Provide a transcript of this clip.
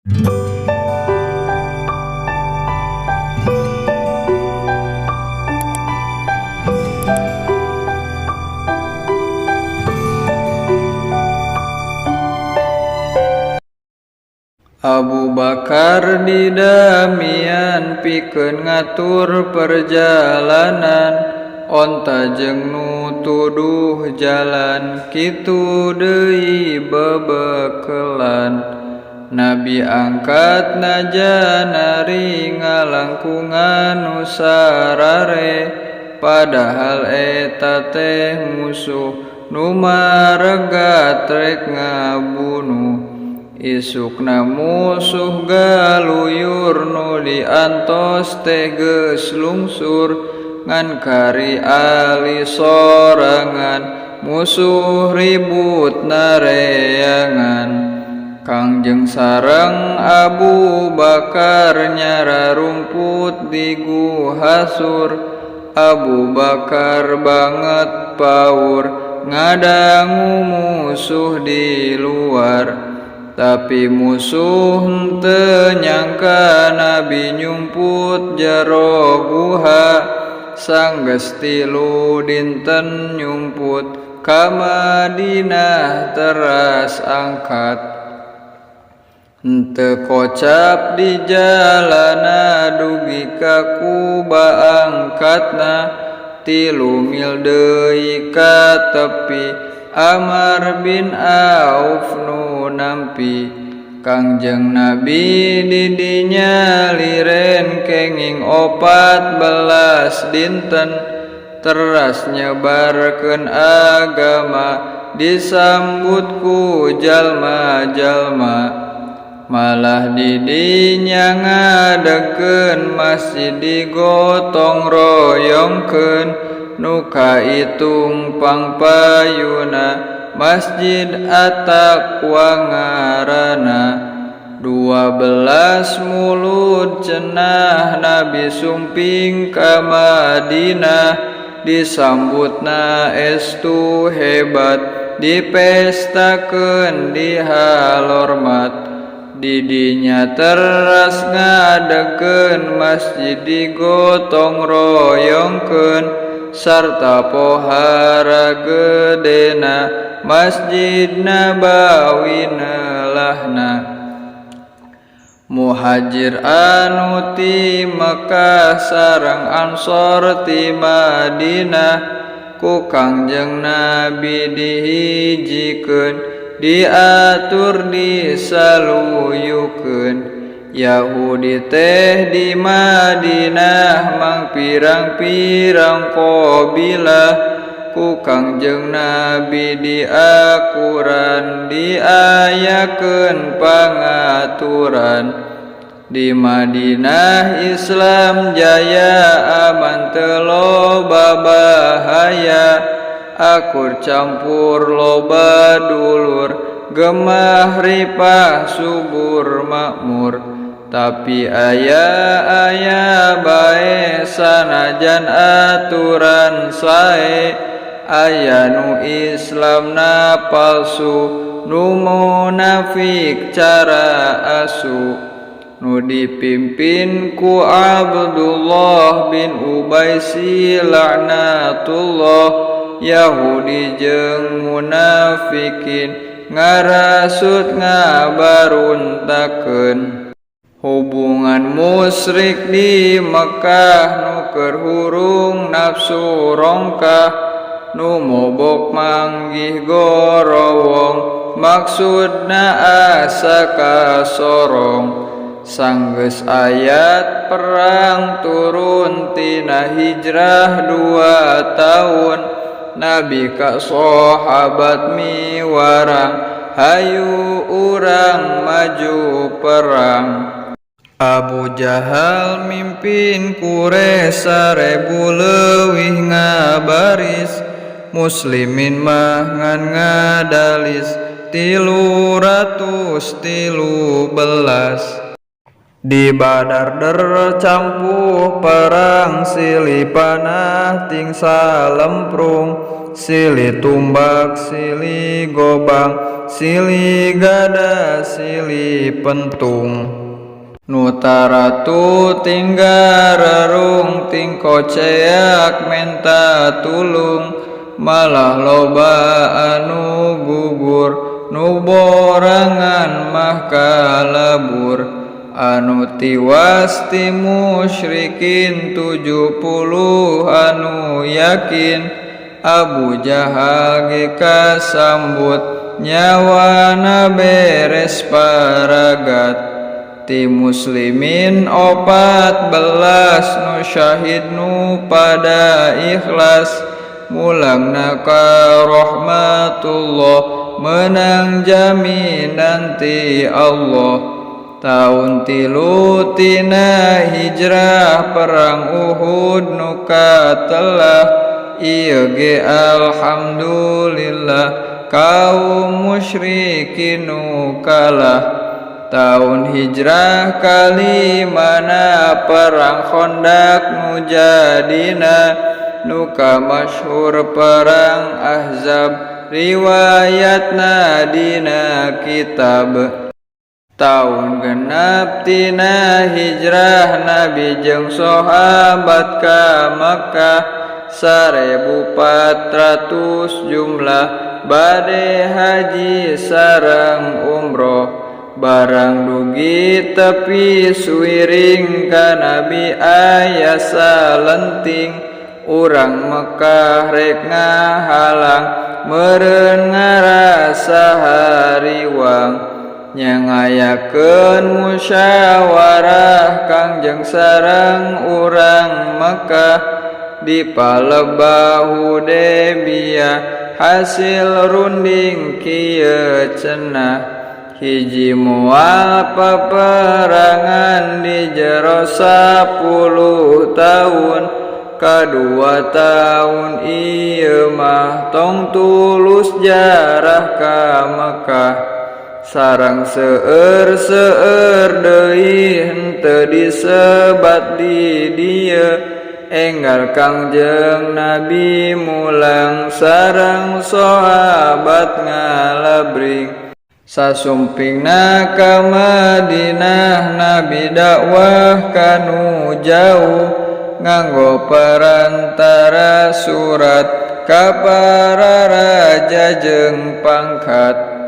Abu Bakar didamian pikeun ngatur perjalanan, onta jeung nu tuduh jalan kitu deui bebekelan. Nabi angkat najanari ngalangkungan nu sarare, padahal eta teh musuh nu maregat rek ngabunuh. Isukna musuh galuyur nu diantos teh geus lungsur, ngan kari ali sorangan musuh ribut nareangan. Kangjeng sareng Abu Bakar nyara rumput di guhasur. Abu Bakar banget paur ngadangu musuh di luar. Tapi musuh teu nyangka Nabi nyumput jero guha, sanggeus 3 dinten nyumput ka Madinah teras angkat. Henteu kocap di jalana dugi ka Kuba angkatna, 3 mil deui ka tepi Amr bin Auf nu nampi. Kangjeng Nabi didinya liren kenging 14 dinten, teras nyebarkeun agama disambut ku jalma-jalma. Malah didinya ngadegkeun masjid digotong royongkeun, nu kaitung pangpayuna Masjid At-Taqwa ngaranna. 12 mulud cenah Nabi sumping ka Madinah, disambutna estu hebat, dipestakeun dihalormat. Didinya teras ngadegkeun masjid digotong royongkeun, sarta pohara gedena Masjid Nabawi nelahna. Muhajir anu ti Mekkah sareng Ansor ti Madinah, ku Kangjeng Nabi dihijikeun, diatur disaluyukeun. Yahudi teh di Madinah mang pirang-pirang qabilah, ku Kangjeng Nabi diakuran, diayakeun pangaturan. Di Madinah Islam jaya, aman teu loba bahaya, akur campur loba dulur, gemah ripah subur makmur. Tapi aya bae sanajan aturan sae, aya nu Islamna palsu, nu munafik cara asu. Nu dipimpin ku Abdullah bin Ubay laknatullah, Yahudi jeung munafikin ngarasut ngabaruntakeun. Hubungan musyrik di Mekkah nu keur hurung nafsu rongkah, nu mobok manggih gorowong, maksudna asa kasorong. Sanggeus ayat perang turun tina hijrah 2 tahun, Nabi ka sahabat miwarang, hayu urang maju perang. Abu Jahal mimpin Quraisy 1000 leuwih ngabaris, muslimin mah ngan ngadalis 313. Di Badar dercampuh perang silih panah ting salemprung, silih tumbak silih gobang silih gada silih pentung nu taratu tinggararung tingko ceak menta tulung malah loba anu gugur nu borangan mah kalabur anu tiwas ti musyrikin 70 anu yakin Abu Jahal ge kasambut nyawana beres paragat ti muslimin 14 nu syahid nu pada ikhlas mulangna ka rahmatullah menang jaminan ti Allah tahun 3 tina hijrah perang Uhud nu katelah ieu ge alhamdulillah kaum musyrikin nu kalah tahun hijrah kalimana perang Khandaq nu jadina nu masyhur perang Ahzab riwayatna dina kitab tahun genep tina hijrah Nabi jeung sahabat ka Makkah 1400 jumlah bade haji sareng umroh barang dugi tepi suwiring ka Nabi aya salenting urang Mekah rek ngahalang meureun ngarasa hariwang nyangayakeun musyawarah Kangjeng sareng urang Mekah di palebah Hudaybiyah hasil runding kieu cenah hiji moal peperangan di jero 10 tahun kadua tahun ieu mah tong tulus jarah ka Mekah sareng seueur deui henteu disebat di dieu enggal Kangjeng Nabi mulang sareng sahabat ngalabring sasumpingna ka Madinah Nabi dakwah kanu jauh nganggo perantara surat ka para raja jeung pangkat